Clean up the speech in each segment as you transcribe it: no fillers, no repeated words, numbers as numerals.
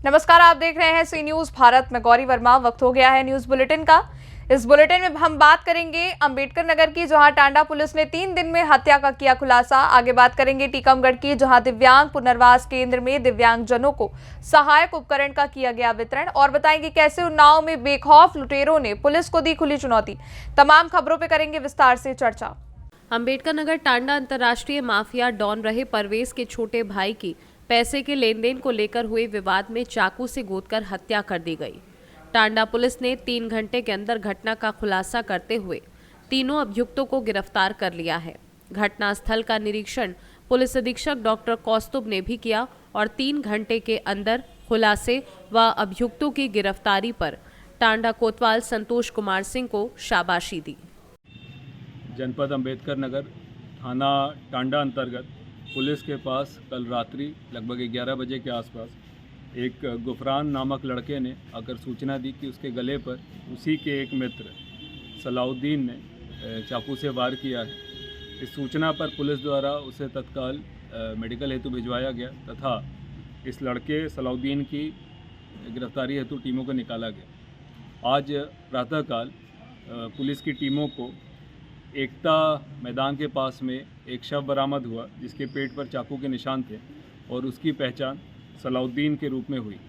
नमस्कार, आप देख रहे हैं सी न्यूज भारत में गौरी वर्मा। वक्त हो गया है न्यूज बुलेटिन का। इस बुलेटिन में हम बात करेंगे अंबेडकर नगर की, जहां टांडा पुलिस ने 3 दिन में हत्या का किया खुलासा। आगे बात करेंगे टीकमगढ़ की, जहां दिव्यांग पुनर्वास केंद्र में दिव्यांगजनों को सहायक उपकरण का किया गया वितरण, और बताएंगे कैसे उन्नाव में बेखौफ लुटेरों ने पुलिस को दी खुली चुनौती। तमाम खबरों पर करेंगे विस्तार से चर्चा। अंबेडकर नगर टांडा अंतर्राष्ट्रीय माफिया डॉन रहे परवेज के छोटे भाई की पैसे के लेन देन को लेकर हुए विवाद में चाकू से गोदकर हत्या कर दी गई। टांडा पुलिस ने 3 घंटे के अंदर घटना का खुलासा करते हुए तीनों अभियुक्तों को गिरफ्तार कर लिया है। घटनास्थल का निरीक्षण पुलिस अधीक्षक डॉक्टर कौस्तुभ ने भी किया और 3 घंटे के अंदर खुलासे व अभियुक्तों की गिरफ्तारी पर टांडा कोतवाल संतोष कुमार सिंह को शाबाशी दी। जनपद अंबेडकर नगर थाना टांडा अंतर्गत पुलिस के पास कल रात्रि लगभग 11 बजे के आसपास एक गुफरान नामक लड़के ने आकर सूचना दी कि उसके गले पर उसी के एक मित्र सलाउद्दीन ने चाकू से वार किया है। इस सूचना पर पुलिस द्वारा उसे तत्काल मेडिकल हेतु भिजवाया गया तथा इस लड़के सलाउद्दीन की गिरफ्तारी हेतु टीमों को निकाला गया। आज प्रातःकाल पुलिस की टीमों को एकता मैदान के पास में एक शव बरामद हुआ, जिसके पेट पर चाकू के निशान थे और उसकी पहचान सलाउद्दीन के रूप में हुई।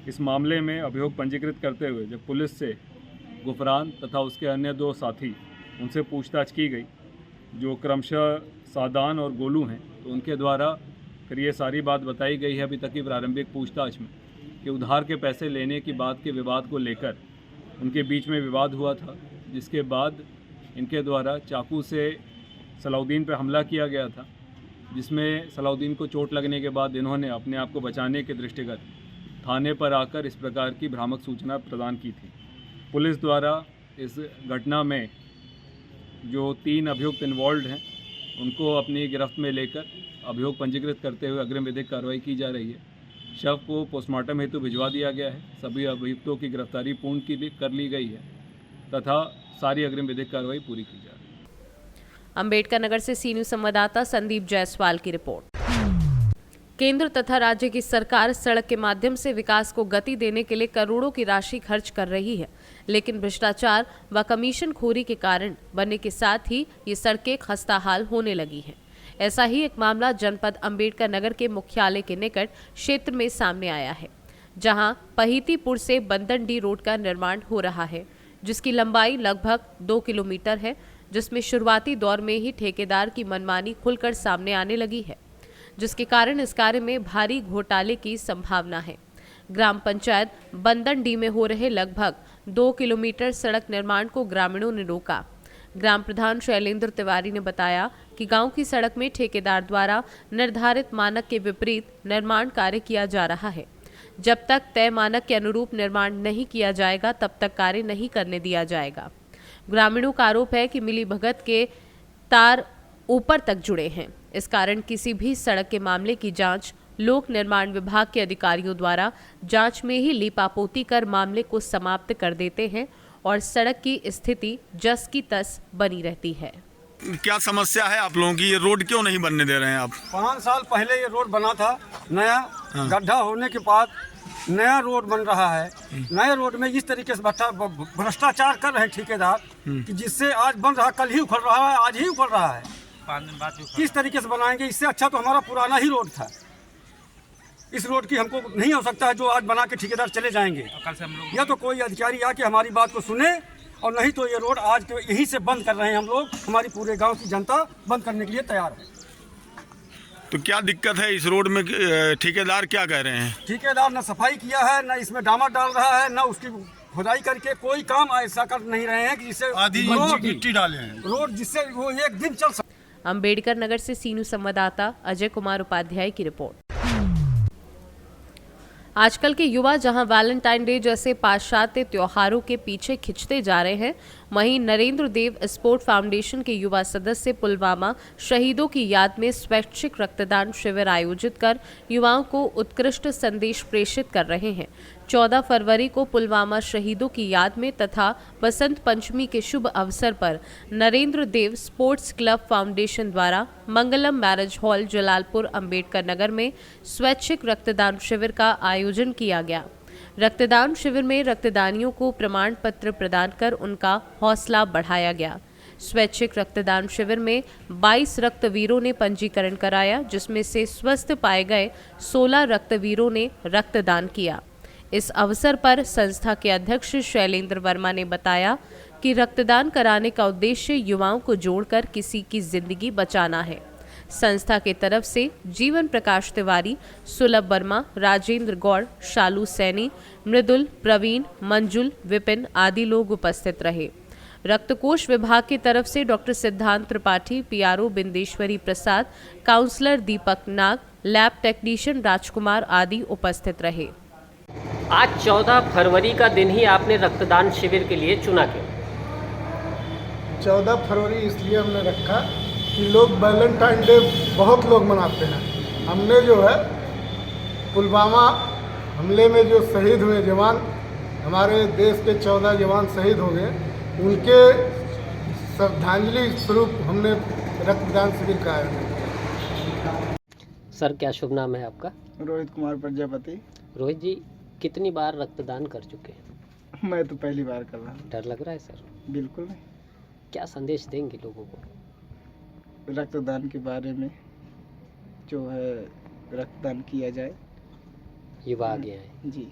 इस मामले में अभियोग पंजीकृत करते हुए जब पुलिस से गुफरान तथा उसके अन्य 2 साथी उनसे पूछताछ की गई, जो क्रमशः सादान और गोलू हैं, तो उनके द्वारा फिर ये सारी बात बताई गई है अभी तक की प्रारंभिक पूछताछ में कि उधार के पैसे लेने की बात के विवाद को लेकर उनके बीच में विवाद हुआ था, जिसके बाद इनके द्वारा चाकू से सलाउद्दीन पर हमला किया गया था, जिसमें सलाउद्दीन को चोट लगने के बाद इन्होंने अपने आप को बचाने के दृष्टिगत थाने पर आकर इस प्रकार की भ्रामक सूचना प्रदान की थी। पुलिस द्वारा इस घटना में जो 3 अभियुक्त इन्वॉल्व हैं उनको अपनी गिरफ्त में लेकर अभियोग पंजीकृत करते हुए अग्रिम विधिक कार्रवाई की जा रही है। शव को पोस्टमार्टम हेतु भिजवा दिया गया है। सभी अभियुक्तों की गिरफ्तारी पूर्ण कर ली गई है तथा सारी अग्रिम विधिक कार्रवाई पूरी की जा रही है। अंबेडकर नगर से सी न्यूज संवाददाता संदीप जायसवाल की रिपोर्ट। केंद्र तथा राज्य की सरकार सड़क के माध्यम से विकास को गति देने के लिए करोड़ों की राशि खर्च कर रही है, लेकिन भ्रष्टाचार व कमीशनखोरी के कारण बनने के साथ ही ये सड़कें खस्ताहाल होने लगी हैं। ऐसा ही एक मामला जनपद अंबेडकर नगर के मुख्यालय के निकट क्षेत्र में सामने आया है, जहां पहीतीपुर से बंदनडी रोड का निर्माण हो रहा है, जिसकी लंबाई लगभग 2 किलोमीटर है, जिसमें शुरुआती दौर में ही ठेकेदार की मनमानी खुलकर सामने आने लगी है, जिसके कारण इस कार्य में भारी घोटाले की संभावना है। ग्राम पंचायत बंदनडी में हो रहे लगभग 2 किलोमीटर सड़क निर्माण को ग्रामीणों ने रोका। ग्राम प्रधान शैलेंद्र तिवारी ने बताया कि गांव की सड़क में ठेकेदार द्वारा निर्धारित मानक के विपरीत निर्माण कार्य किया जा रहा है। जब तक तय मानक के अनुरूप निर्माण नहीं किया जाएगा, तब तक कार्य नहीं करने दिया जाएगा। ग्रामीणों का आरोप है कि मिलीभगत के तार ऊपर तक जुड़े हैं। इस कारण किसी भी सड़क के मामले की जांच लोक निर्माण विभाग के अधिकारियों द्वारा जांच में ही लीपापोती कर मामले को समाप्त कर देते हैं और सड़क की स्थिति जस की तस बनी रहती है। क्या समस्या है आप लोगों की? ये रोड क्यों नहीं बनने दे रहे हैं आप? 5 साल पहले ये रोड बना था नया। गड्ढा होने के बाद नया रोड बन रहा है। नए रोड में इस तरीके से भ्रष्टाचार कर रहे हैं ठेकेदार कि जिससे आज बन रहा, कल ही उखड़ रहा है, आज ही उखड़ रहा है। 5 दिन बाद किस तरीके से बनाएंगे? इससे अच्छा तो हमारा पुराना ही रोड था। इस रोड की हमको नहीं हो सकता है जो आज बना के ठेकेदार चले जाएंगे। या तो कोई अधिकारी आके हमारी बात को सुने, और नहीं तो ये रोड आज के यहीं से बंद कर रहे हैं हम लोग। हमारी पूरे गांव की जनता बंद करने के लिए तैयार है। तो क्या दिक्कत है इस रोड में? ठेकेदार क्या कह रहे हैं? ठेकेदार न सफाई किया है, न इसमें डामर डाल रहा है, न उसकी खुदाई करके कोई काम ऐसा कर नहीं रहे हैं कि जिससे मिट्टी डाले हैं रोड, जिससे वो एक दिन चल सके। अंबेडकर नगर से सी न्यूज संवाददाता अजय कुमार उपाध्याय की रिपोर्ट। आजकल के युवा जहां वैलेंटाइन डे जैसे पाश्चात्य त्योहारों के पीछे खिंचते जा रहे हैं, वहीं नरेंद्र देव स्पोर्ट फाउंडेशन के युवा सदस्य पुलवामा शहीदों की याद में स्वैच्छिक रक्तदान शिविर आयोजित कर युवाओं को उत्कृष्ट संदेश प्रेषित कर रहे हैं। 14 फरवरी को पुलवामा शहीदों की याद में तथा बसंत पंचमी के शुभ अवसर पर नरेंद्र देव स्पोर्ट्स क्लब फाउंडेशन द्वारा मंगलम मैरिज हॉल जलालपुर अंबेडकर नगर में स्वैच्छिक रक्तदान शिविर का आयोजन किया गया। रक्तदान शिविर में रक्तदानियों को प्रमाण पत्र प्रदान कर उनका हौसला बढ़ाया गया। स्वैच्छिक रक्तदान शिविर में 22 रक्तवीरों ने पंजीकरण कराया, जिसमें से स्वस्थ पाए गए 16 रक्तवीरों ने रक्तदान किया। इस अवसर पर संस्था के अध्यक्ष शैलेंद्र वर्मा ने बताया कि रक्तदान कराने का उद्देश्य युवाओं को जोड़कर किसी की जिंदगी बचाना है। संस्था के तरफ से जीवन प्रकाश तिवारी, सुलभ वर्मा, राजेंद्र गौड़, शालू सैनी, मृदुल, प्रवीण, मंजुल, विपिन आदि लोग उपस्थित रहे। रक्तकोष विभाग की तरफ से डॉक्टर सिद्धांत त्रिपाठी, पीआरओ बिंदेश्वरी प्रसाद, काउंसलर दीपक नाग, लैब टेक्नीशियन राजकुमार आदि उपस्थित रहे। आज 14 फरवरी का दिन ही आपने रक्तदान शिविर के लिए चुना क्यों? 14 फरवरी इसलिए हमने रखा कि लोग वैलेंटाइन डे बहुत लोग मनाते हैं। हमने जो है पुलवामा हमले में जो शहीद हुए जवान, हमारे देश के 14 जवान शहीद हो गए, उनके श्रद्धांजलि स्वरूप हमने रक्तदान शिविर का आयोजन। सर, क्या शुभ नाम है आपका? रोहित कुमार प्रजापति। रोहित जी, कितनी बार रक्तदान कर चुके हैं? मैं तो पहली बार कर रहा हूँ। डर लग रहा है सर? बिल्कुल नहीं। क्या संदेश देंगे लोगों को? रक्तदान के बारे में जो है रक्तदान किया जाए। युवा आगे आए। जी।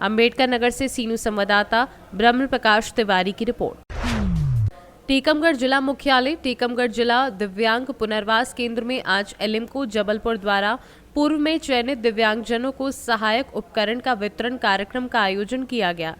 अंबेडकर नगर से सीनू संवाददाता ब्रह्म प्रकाश तिवारी की रिपोर्ट। टीकमगढ़ जिला मुख्यालय टीकमगढ़ जिला दिव्यांग पुनर्वास केंद्र में आज एलिम्को जबलपुर द्वारा पूर्व में चयनित दिव्यांगजनों को सहायक उपकरण का वितरण कार्यक्रम का आयोजन किया गया।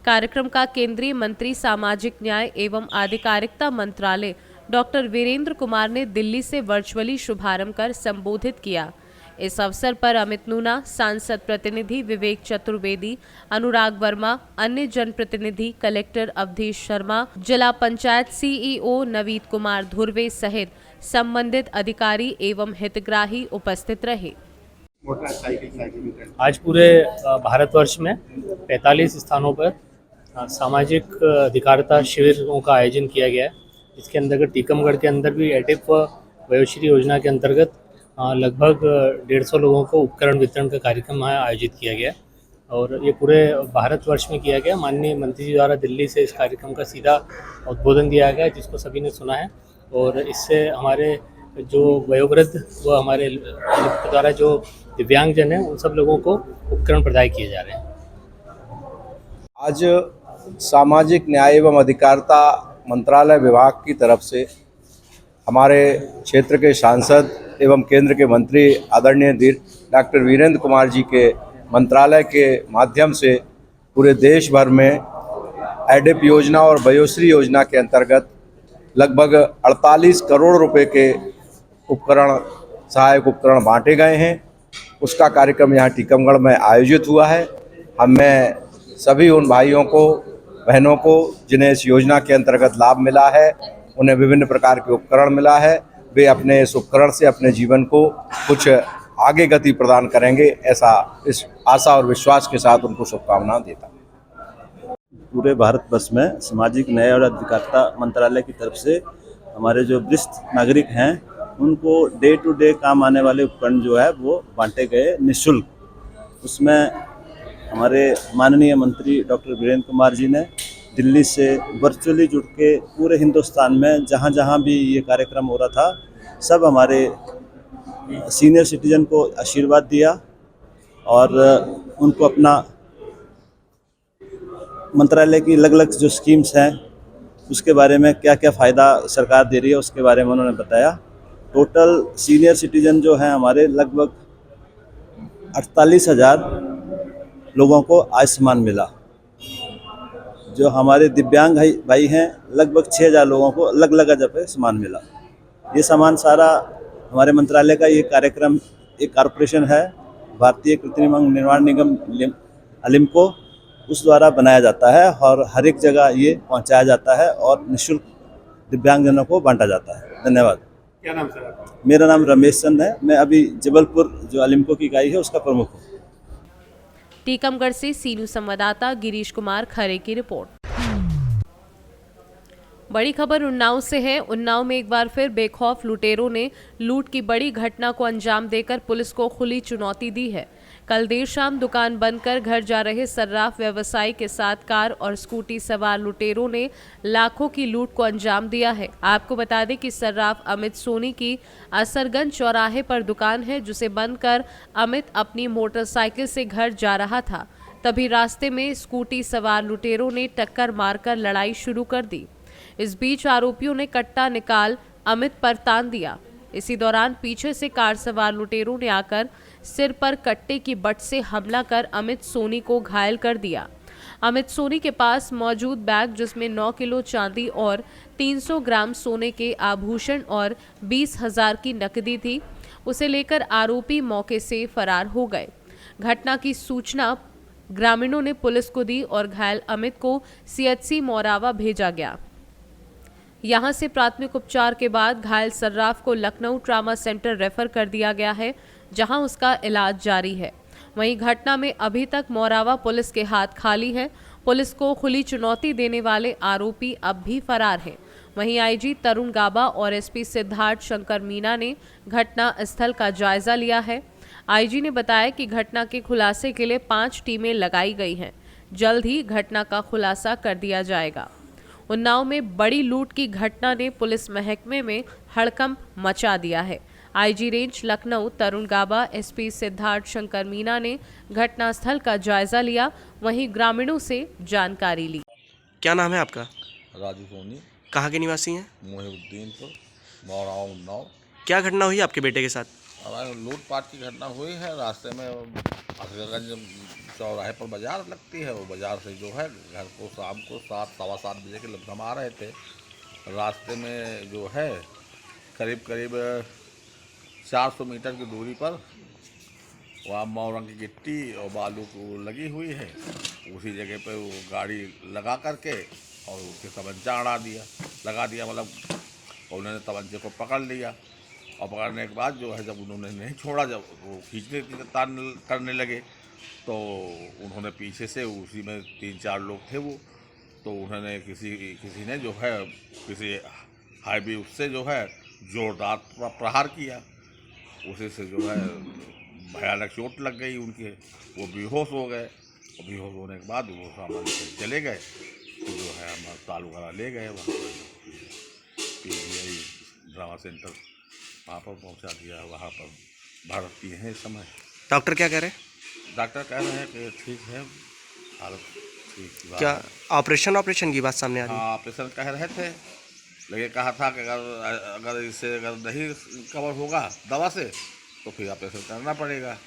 कार्यक्रम का केंद्रीय मंत्री सामाजिक न्याय एवं आधिकारिकता मंत्रालय डॉक्टर वीरेंद्र कुमार ने दिल्ली से वर्चुअली शुभारंभ कर संबोधित किया। इस अवसर पर अमित नूना, सांसद प्रतिनिधि विवेक चतुर्वेदी, अनुराग वर्मा, अन्य जनप्रतिनिधि, कलेक्टर अवधेश शर्मा, जिला पंचायत सीईओ नवीद कुमार धुर्वे सहित संबंधित अधिकारी एवं हितग्राही उपस्थित रहे। आज पूरे भारतवर्ष में 45 स्थानों पर सामाजिक अधिकारिता शिविरों का आयोजन किया गया है। इसके अंतर्गत टीकमगढ़ के अंदर भी एडिप वयोश्री योजना के अंतर्गत लगभग 150 लोगों को उपकरण वितरण का कार्यक्रम आयोजित किया गया और ये पूरे भारतवर्ष में किया गया। माननीय मंत्री जी द्वारा दिल्ली से इस कार्यक्रम का सीधा उद्बोधन दिया गया, जिसको सभी ने सुना है और इससे हमारे जो वयोवृद्ध व हमारे द्वारा जो दिव्यांगजन हैं उन सब लोगों को उपकरण प्रदान किए जा रहे हैं। आज सामाजिक न्याय एवं अधिकारिता मंत्रालय विभाग की तरफ से हमारे क्षेत्र के सांसद एवं केंद्र के मंत्री आदरणीय डॉक्टर वीरेंद्र कुमार जी के मंत्रालय के माध्यम से पूरे देश भर में एडिप योजना और वयोश्री योजना के अंतर्गत लगभग 48 करोड़ रुपए के उपकरण, सहायक उपकरण बांटे गए हैं। उसका कार्यक्रम यहाँ टीकमगढ़ में आयोजित हुआ है। हमें सभी उन भाइयों को, बहनों को जिन्हें इस योजना के अंतर्गत लाभ मिला है, उन्हें विभिन्न प्रकार के उपकरण मिला है, वे अपने इस उपकरण से अपने जीवन को कुछ आगे गति प्रदान करेंगे, ऐसा इस आशा और विश्वास के साथ उनको शुभकामनाएं देता हूं। पूरे भारतवर्ष में सामाजिक न्याय और अधिकारिता मंत्रालय की तरफ से हमारे जो वरिष्ठ नागरिक हैं उनको डे टू डे काम आने वाले उपकरण जो है वो बांटे गए निःशुल्क। उसमें हमारे माननीय मंत्री डॉक्टर वीरेंद्र कुमार जी ने दिल्ली से वर्चुअली जुड़ के पूरे हिंदुस्तान में जहाँ जहाँ भी ये कार्यक्रम हो रहा था सब हमारे सीनियर सिटीजन को आशीर्वाद दिया और उनको अपना मंत्रालय की अलग अलग जो स्कीम्स हैं उसके बारे में क्या क्या फ़ायदा सरकार दे रही है उसके बारे में उन्होंने बताया। टोटल सीनियर सिटीजन जो हैं हमारे लगभग 48,000 लोगों को आयुष्मान मिला। जो हमारे दिव्यांग भाई हैं लगभग 6,000 लोगों को अलग अलग जगह पे सामान मिला। ये सामान सारा हमारे मंत्रालय का ये कार्यक्रम एक कॉरपोरेशन है भारतीय कृत्रिम अंग निर्माण निगम एलिम्को, उस द्वारा बनाया जाता है और हर एक जगह ये पहुंचाया जाता है और निःशुल्क दिव्यांगजनों को बांटा जाता है। धन्यवाद। क्या नाम सर आपका? मेरा नाम रमेश चंद है। मैं अभी जबलपुर जो अलिम्को की इकाई है उसका प्रमुख हूँ। टीकमगढ़ से सी न्यूज संवाददाता गिरीश कुमार खरे की रिपोर्ट। बड़ी खबर उन्नाव से है। उन्नाव में एक बार फिर बेखौफ लुटेरों ने लूट की बड़ी घटना को अंजाम देकर पुलिस को खुली चुनौती दी है। कल देर शाम दुकान बंद कर घर जा रहे सर्राफ व्यवसायी के साथ कार और स्कूटी सवार लुटेरों ने लाखों की लूट को अंजाम दिया है। आपको बता दें कि सर्राफ अमित सोनी की असरगंज चौराहे पर दुकान है, जिसे बंद कर अमित अपनी मोटरसाइकिल से घर जा रहा था। तभी रास्ते में स्कूटी सवार लुटेरों ने टक्कर मारकर लड़ाई शुरू कर दी। इस बीच आरोपियों ने कट्टा निकाल अमित पर तान दिया। इसी दौरान पीछे से कार सवार लुटेरों ने आकर सिर पर कट्टे की बट से हमला कर अमित सोनी को घायल कर दिया। अमित सोनी के पास मौजूद बैग, जिसमें 9 किलो चांदी और 300 ग्राम सोने के आभूषण और 20,000 की नकदी थी, उसे लेकर आरोपी मौके से फरार हो गए। घटना की सूचना ग्रामीणों ने पुलिस को दी और घायल अमित को CHC मोरावा भेजा गया। यहां से प्राथमिक उपचार के बाद घायल सर्राफ को लखनऊ ट्रामा सेंटर रेफर कर दिया गया है, जहां उसका इलाज जारी है। वहीं घटना में अभी तक मोरावा पुलिस के हाथ खाली है। पुलिस को खुली चुनौती देने वाले आरोपी अब भी फरार हैं। वहीं IG तरुण गाबा और SP सिद्धार्थ शंकर मीना ने घटना स्थल का जायजा लिया है। IG ने बताया कि घटना के खुलासे के लिए 5 टीमें लगाई गई हैं। जल्द ही घटना का खुलासा कर दिया जाएगा। उन्नाव में बड़ी लूट की घटना ने पुलिस महकमे में हड़कंप मचा दिया है। IG रेंज लखनऊ तरुण गाबा, SP सिद्धार्थ शंकर मीना ने घटनास्थल का जायजा लिया, वहीं ग्रामीणों से जानकारी ली। क्या नाम है आपका? राजू सोनी। कहाँ के निवासी हैं? मोहिउद्दीनपुर, मोराव, उन्नाव। क्या घटना हुई आपके बेटे के साथ? हमारे लूटपाट की घटना हुई है। रास्ते में असरगंज चौराहे पर बाजार लगती है, वो बाजार से जो है घर को शाम को 7, सवा 7 बजे के लगभग आ रहे थे। रास्ते में जो है करीब 400 मीटर की दूरी पर वहाँ मोरंग की गिट्टी और बालू को लगी हुई है। उसी जगह पे वो गाड़ी लगा करके और उसके तमंचा लगा दिया मतलब उन्होंने तमंचे को पकड़ लिया और पकड़ने के बाद जो है जब उन्होंने नहीं छोड़ा, जब वो खींचने करने लगे तो उन्होंने पीछे से, उसी में 3-4 लोग थे वो, तो उन्होंने किसी ने जो है किसी हाईवे उससे जो है जोरदार प्रहार किया। उसी से जो है भयानक चोट लग गई उनके, वो बेहोश हो गए और बेहोश होने के बाद वो सामान चले गए, तो जो है हम अस्पताल वगैरह ले गए, वहाँ पर PGI ड्रामा सेंटर वहाँ पर पहुँचा दिया। वहाँ पर भर्ती हैं इस समय। डॉक्टर क्या कह रहे हैं? डॉक्टर कह रहे हैं कि ठीक है, हालत ठीक। क्या ऑपरेशन की बात सामने आ रही है? हाँ, ऑपरेशन कह रहे थे, लेकिन कहा था कि अगर इससे नहीं कवर होगा दवा से तो फिर ऑपरेशन करना पड़ेगा।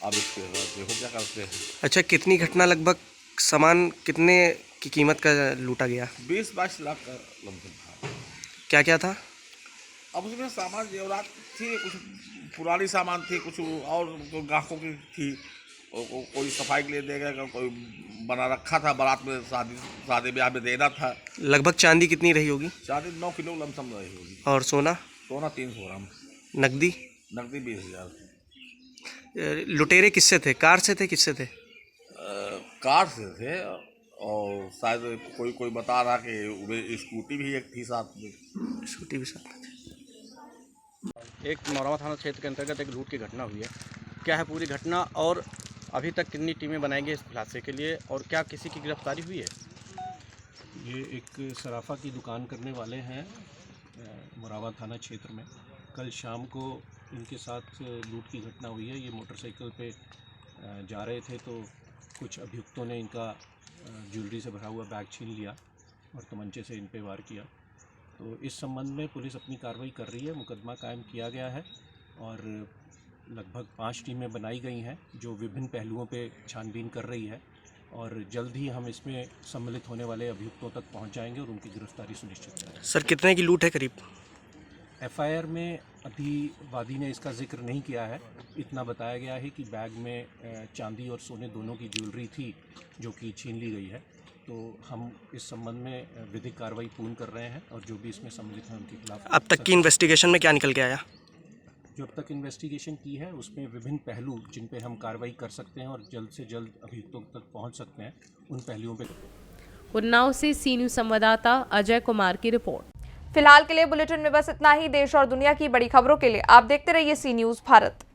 अब इसके बाद देखो क्या करते हैं। अच्छा, कितनी घटना, लगभग सामान कितने की कीमत का लूटा गया? 20-22 लाख का लमसम था। क्या क्या था? अब उसमें सामान जेवरात थी, कुछ पुरानी सामान थी, कुछ और तो ग्राहकों की थी, कोई सफाई के लिए देगा, कोई बना रखा था, बारात में शादी ब्याह में देना था। लगभग चांदी कितनी रही होगी? चांदी 9 किलो लमसम रही होगी। और सोना? सोना 300 ग्राम। नकदी? नकदी 20,000। लुटेरे किससे थे? कार से थे, किससे थे? कार से थे और शायद कोई बता रहा कि स्कूटी भी एक थी साथ में। स्कूटी भी साथ में थी। एक मोरावा थाना क्षेत्र के अंतर्गत एक लूट की घटना हुई है। क्या है पूरी घटना और अभी तक कितनी टीमें बनाई गई इस खुलासे के लिए और क्या किसी की गिरफ्तारी हुई है? ये एक सराफा की दुकान करने वाले हैं मोरावा थाना क्षेत्र में। कल शाम को इनके साथ लूट की घटना हुई है। ये मोटरसाइकिल पे जा रहे थे तो कुछ अभियुक्तों ने इनका ज्वेलरी से भरा हुआ बैग छीन लिया और तमंचे से इन पे वार किया। तो इस संबंध में पुलिस अपनी कार्रवाई कर रही है, मुकदमा कायम किया गया है और लगभग 5 टीमें बनाई गई हैं जो विभिन्न पहलुओं पे छानबीन कर रही है और जल्द ही हम इसमें सम्मिलित होने वाले अभियुक्तों तक पहुंच जाएंगे और उनकी गिरफ्तारी सुनिश्चित करेंगे। सर, कितने की लूट है करीब? FIR में प्रतिवादी ने इसका जिक्र नहीं किया है। इतना बताया गया है कि बैग में चांदी और सोने दोनों की ज्वेलरी थी जो कि छीन ली गई है। तो हम इस संबंध में विधिक कार्रवाई पूर्ण कर रहे हैं और जो भी इसमें सम्मिलित हैं उनके खिलाफ अब तक की इन्वेस्टिगेशन में क्या निकल के आया? जो अब तक इन्वेस्टिगेशन की है उसमें विभिन्न पहलू जिन पे हम कार्रवाई कर सकते हैं और जल्द से जल्द अभियुक्तों तक पहुंच सकते हैं, उन पहलुओं पे। उन्नाव से सी न्यूज़ संवाददाता अजय कुमार की रिपोर्ट। फिलहाल के लिए बुलेटिन में बस इतना ही। देश और दुनिया की बड़ी खबरों के लिए आप देखते रहिए सी न्यूज़ भारत।